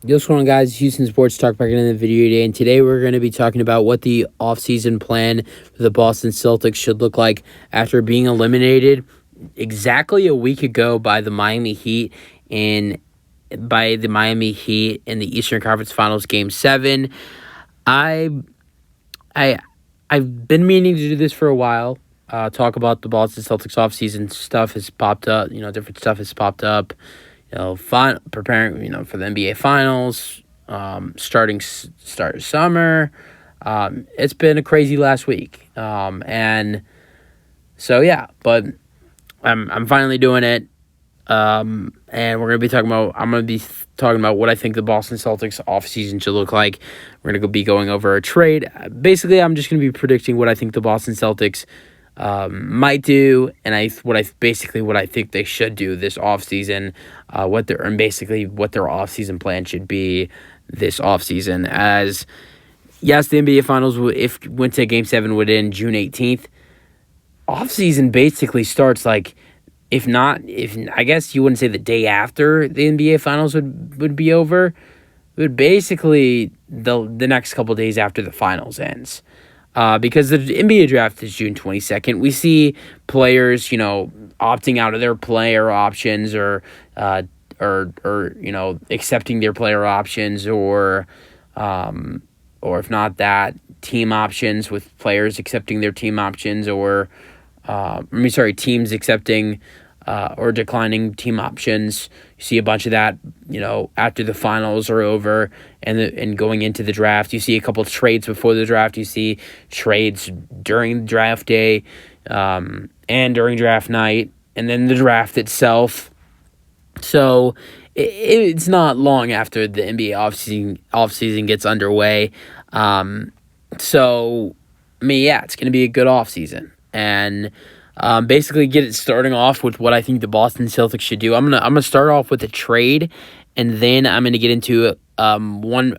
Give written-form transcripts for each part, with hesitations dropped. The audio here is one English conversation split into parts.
What's going on, guys? Houston Sports Talk back in the video today, and today we're going to be talking about what the offseason plan for the Boston Celtics should look like after being eliminated exactly a week ago by the Miami Heat in the Eastern Conference Finals Game 7. I I I've been meaning to do this for a while. Talk about the Boston Celtics offseason stuff has popped up. Different stuff has popped up. Preparing, for the NBA Finals, start of summer. It's been a crazy last week, and so yeah. But I'm finally doing it, and we're gonna be talking about. I'm gonna be talking about what I think the Boston Celtics offseason should look like. We're gonna be going over a trade. Basically, I'm just gonna be predicting what I think the Boston Celtics might do, and what I think they should do this offseason, what their offseason plan should be this offseason. As yes, the NBA Finals if went to Game 7 would end June 18th. Offseason basically starts if I guess you wouldn't say the day after the NBA Finals would be over. It would basically the next couple days after the finals ends. Because the NBA draft is June 22nd. We see players, opting out of their player options or accepting their player options or if not that, team options with players accepting their team options teams accepting or declining team options. You see a bunch of that, after the finals are over and going into the draft. You see a couple of trades before the draft. You see trades during draft day and during draft night, and then the draft itself. So it's not long after the NBA offseason gets underway. So, it's going to be a good offseason. And basically get it starting off with what I think the Boston Celtics should do. I'm gonna start off with a trade, and then I'm gonna get into Boston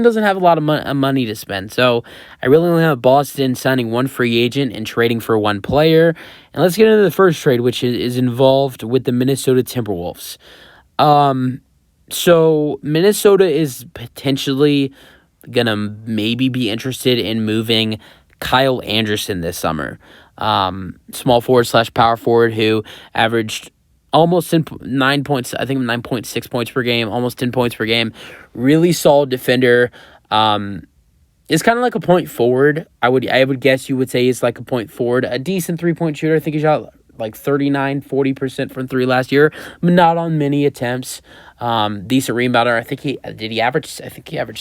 doesn't have a lot of money to spend, so I really only have Boston signing one free agent and trading for one player. And let's get into the first trade, which is involved with the Minnesota Timberwolves. So Minnesota is potentially gonna maybe be interested in moving Kyle Anderson this summer. Small forward / power forward who averaged almost 9 points, I think 9.6 points per game, almost 10 points per game. Really solid defender. Is kind of like a point forward. I would guess you would say he's like a point forward. A decent 3-point shooter. I think he shot like 40% from three last year, but not on many attempts. Decent rebounder. I think he averaged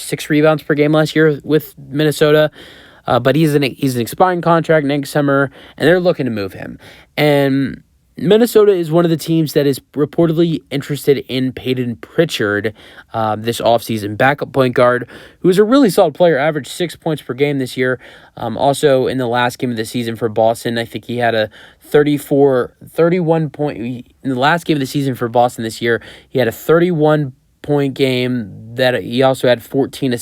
6 rebounds per game last year with Minnesota. But he's an expiring contract next summer, and they're looking to move him. And Minnesota is one of the teams that is reportedly interested in Peyton Pritchard this offseason. Backup point guard, who is a really solid player, averaged 6 points per game this year. Also, in the last game of the season for Boston, I think he had a 31 point. In the last game of the season for Boston this year, he had a 31-point game. That he also had 14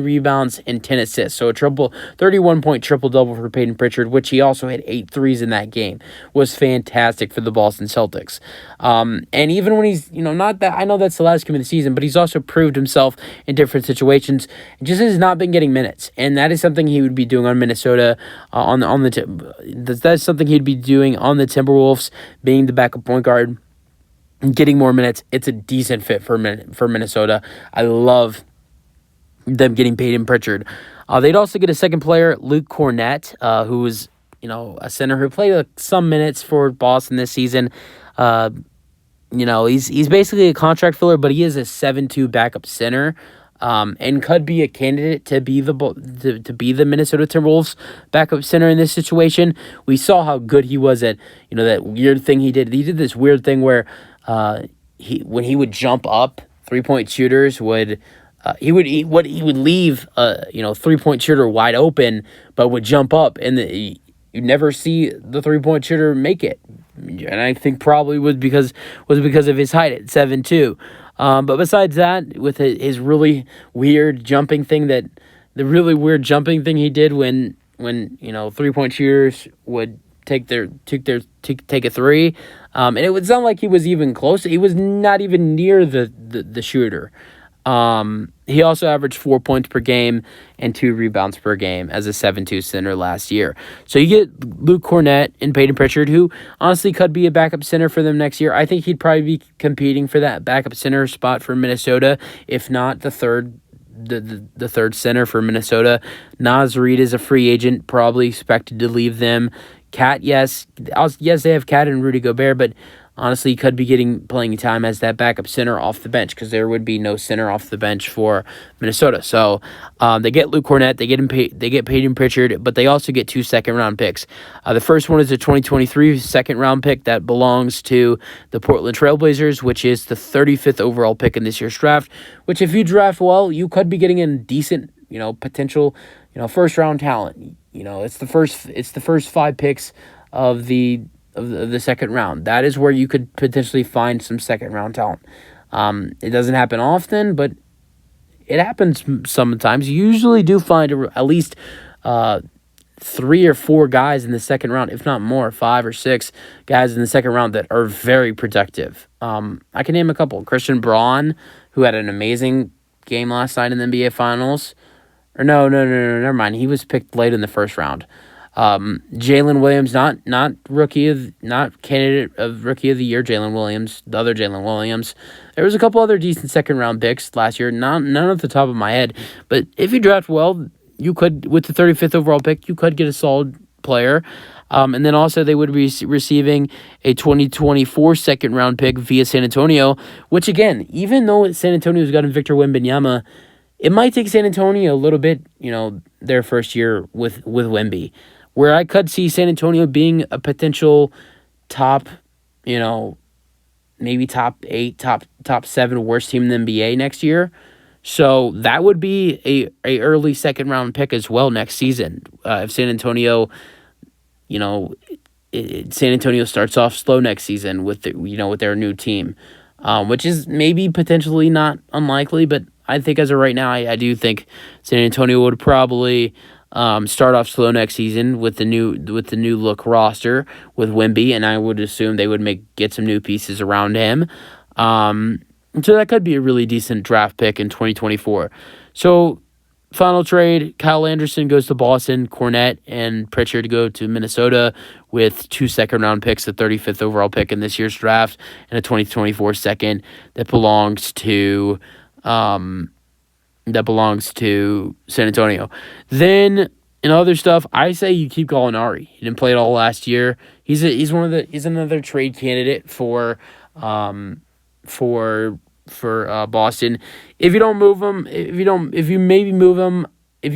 rebounds and 10 assists. So a 31-point triple-double for Peyton Pritchard, which he also hit 8 threes in that game, was fantastic for the Boston Celtics. And even when he's, not that, I know that's the last game of the season, but he's also proved himself in different situations. Just has not been getting minutes. And that is something he would be doing on Minnesota, that's something he'd be doing on the Timberwolves, being the backup point guard, getting more minutes. It's a decent fit for Minnesota. I love them getting Peyton Pritchard. They'd also get a second player, Luke Cornett, who is, a center who played some minutes for Boston this season. He's basically a contract filler, but he is a 7-2 backup center, and could be a candidate to be the Minnesota Timberwolves backup center in this situation. We saw how good he was at, that weird thing he did. He did this weird thing where when he would jump up, 3-point shooters would. He would leave 3-point shooter wide open, but would jump up, and you never see the 3-point shooter make it. And I think probably was because of his height at 7'2". But besides that, with his really weird jumping thing he did when 3-point shooters would take a three. And it would sound like he was even close. He was not even near the shooter. He also averaged 4 points per game and 2 rebounds per game as a 7-2 center last year. So you get Luke Cornett and Peyton Pritchard, who honestly could be a backup center for them next year. I think he'd probably be competing for that backup center spot for Minnesota, if not the third center for Minnesota. Naz Reid is a free agent, probably expected to leave them. Cat, yes, they have Cat and Rudy Gobert, but honestly, he could be getting playing time as that backup center off the bench because there would be no center off the bench for Minnesota. So they get Luke Cornett, they get Peyton Pritchard, but they also get 2 second-round picks. The first one is a 2023 second-round pick that belongs to the Portland Trailblazers, which is the 35th overall pick in this year's draft, which if you draft well, you could be getting a decent, potential, first-round talent. It's the first 5 picks of the second round. That is where you could potentially find some second round talent. It doesn't happen often, but it happens sometimes. You usually do find at least 3 or 4 guys in the second round, if not more, 5 or 6 guys in the second round that are very productive. I can name a couple. Christian Braun, who had an amazing game last night in the NBA Finals. Or no, never mind. He was picked late in the first round. Jalen Williams, not candidate of rookie of the year. Jalen Williams, the other Jalen Williams. There was a couple other decent second round picks last year. None at the top of my head, but if you draft well, you could, with the 35th overall pick, you could get a solid player. And then also they would be receiving a 2024 second round pick via San Antonio, which again, even though San Antonio's gotten Victor Wembanyama, it might take San Antonio a little bit, their first year with Wemby, where I could see San Antonio being a potential top, maybe top 8, top 7 worst team in the NBA next year. So that would be a early second round pick as well next season. If San Antonio, San Antonio starts off slow next season with with their new team, which is maybe potentially not unlikely, but I think as of right now, I do think San Antonio would probably start off slow next season with the new look roster with Wemby, and I would assume they would get some new pieces around him. So that could be a really decent draft pick in 2024. So final trade: Kyle Anderson goes to Boston, Cornett and Pritchard go to Minnesota with 2 second round picks, the 35th overall pick in this year's draft, and a 2024 second that belongs to San Antonio. Then in other stuff, I say you keep Gallinari. He didn't play it all last year. He's another trade candidate for Boston. If you don't move him, if you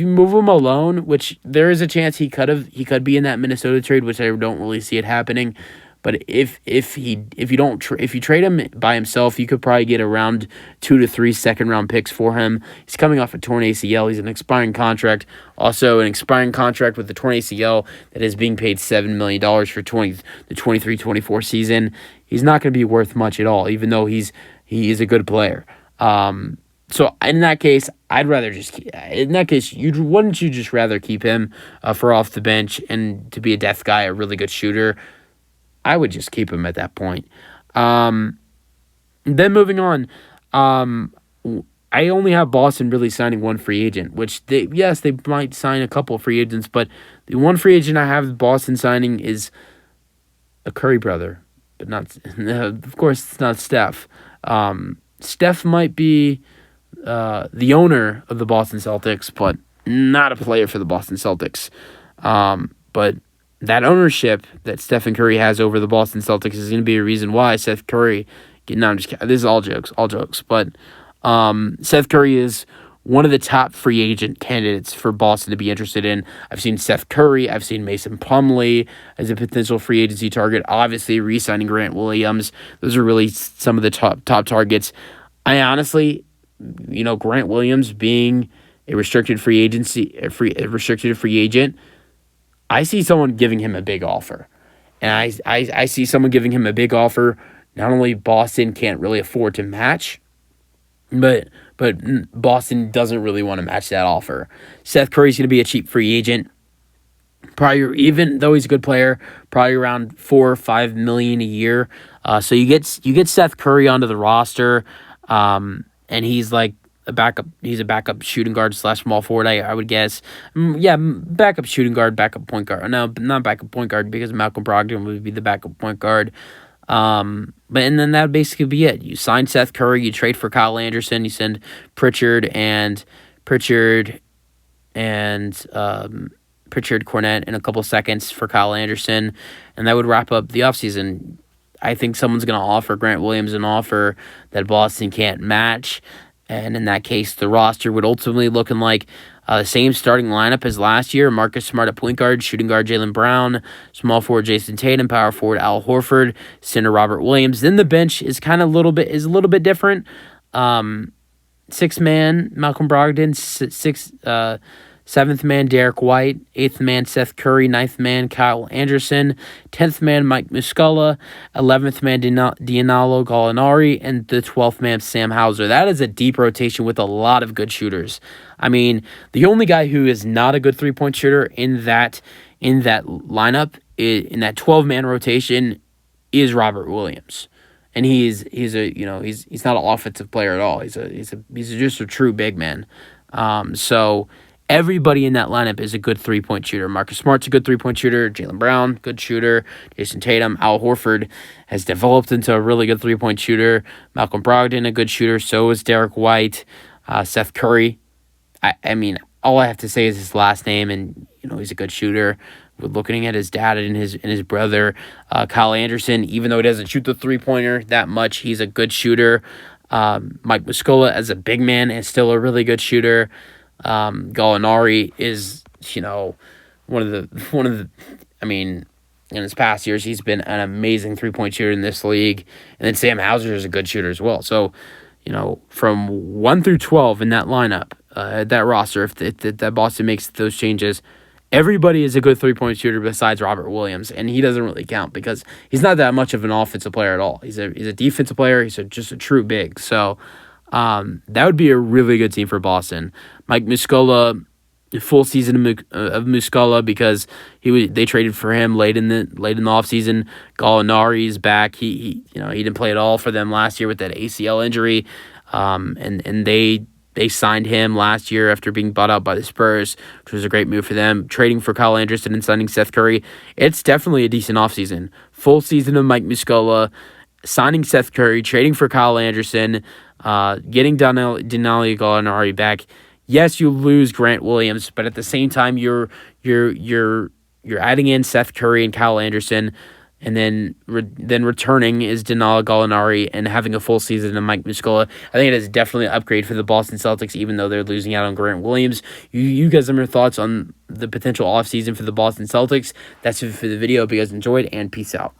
move him alone, which there is a chance he could be in that Minnesota trade, which I don't really see it happening. But if you trade him by himself, you could probably get around 2 to 3 second round picks for him. He's coming off a torn ACL. He's an expiring contract. Also, an expiring contract with the torn ACL that is being paid $7 million for the 23-24 season. He's not going to be worth much at all, even though he is a good player. So in that case, wouldn't you just rather keep him for off the bench and to be a depth guy, a really good shooter? I would just keep him at that point. Then moving on, I only have Boston really signing one free agent, which they might sign a couple of free agents, but the one free agent I have Boston signing is a Curry brother, but not, of course, it's not Steph. Steph might be the owner of the Boston Celtics, but not a player for the Boston Celtics. But that ownership that Stephen Curry has over the Boston Celtics is going to be a reason why Seth Curry. No, I'm just kidding. This is all jokes. But Seth Curry is one of the top free agent candidates for Boston to be interested in. I've seen Seth Curry. I've seen Mason Plumlee as a potential free agency target. Obviously, re-signing Grant Williams. Those are really some of the top targets. I honestly, Grant Williams being a restricted free agent, I see someone giving him a big offer. And I see someone giving him a big offer. Not only Boston can't really afford to match, but Boston doesn't really want to match that offer. Seth Curry's going to be a cheap free agent. Probably, even though he's a good player, probably around $4 or $5 million a year. So you get Seth Curry onto the roster, and he's like a backup. He's a backup shooting guard slash small forward. I would guess. Yeah, backup shooting guard, backup point guard. No, not backup point guard because Malcolm Brogdon would be the backup point guard. But and then that would basically be it. You sign Seth Curry, you trade for Kyle Anderson, you send Pritchard and Pritchard Cornette in a couple seconds for Kyle Anderson, and that would wrap up the offseason. I think someone's going to offer Grant Williams an offer that Boston can't match, and in that case, the roster would ultimately looking like the same starting lineup as last year. Marcus Smart at point guard, shooting guard Jaylen Brown, small forward Jason Tatum, power forward Al Horford, center Robert Williams. Then the bench is a little bit different. Sixth man Malcolm Brogdon, seventh man Derek White, eighth man Seth Curry, ninth man Kyle Anderson, 10th man Mike Muscala, 11th man Danilo Gallinari, and the 12th man Sam Hauser. That is a deep rotation with a lot of good shooters. I mean, the only guy who is not a good 3-point shooter in that lineup, in that 12-man rotation, is Robert Williams. And he's not an offensive player at all. He's just a true big man. So everybody in that lineup is a good 3-point shooter. Marcus Smart's a good 3-point shooter. Jaylen Brown, good shooter. Jason Tatum, Al Horford has developed into a really good 3-point shooter. Malcolm Brogdon, a good shooter. So is Derek White. Seth Curry. I mean, all I have to say is his last name, and he's a good shooter. We're looking at his dad and his brother, Kyle Anderson. Even though he doesn't shoot the 3-pointer that much, he's a good shooter. Mike Muscala as a big man is still a really good shooter. Gallinari is, one of the. I mean, in his past years, he's been an amazing 3-point shooter in this league. And then Sam Hauser is a good shooter as well. So, from 1 through 12 in that lineup, that roster, if that Boston makes those changes, everybody is a good 3-point shooter besides Robert Williams, and he doesn't really count because he's not that much of an offensive player at all. He's a defensive player. He's just a true big. So that would be a really good team for Boston. Mike Muscala, full season of Muscala because they traded for him late in the offseason. Gallinari is back. He didn't play at all for them last year with that ACL injury, and they signed him last year after being bought out by the Spurs, which was a great move for them. Trading for Kyle Anderson and signing Seth Curry. It's definitely a decent offseason. Full season of Mike Muscala, signing Seth Curry, trading for Kyle Anderson, getting Danilo Gallinari back. Yes, you lose Grant Williams, but at the same time, you're adding in Seth Curry and Kyle Anderson, and then returning is Danilo Gallinari and having a full season of Mike Muscala. I think it is definitely an upgrade for the Boston Celtics, even though they're losing out on Grant Williams. You guys have your thoughts on the potential offseason for the Boston Celtics. That's it for the video. Hope you guys enjoyed, and peace out.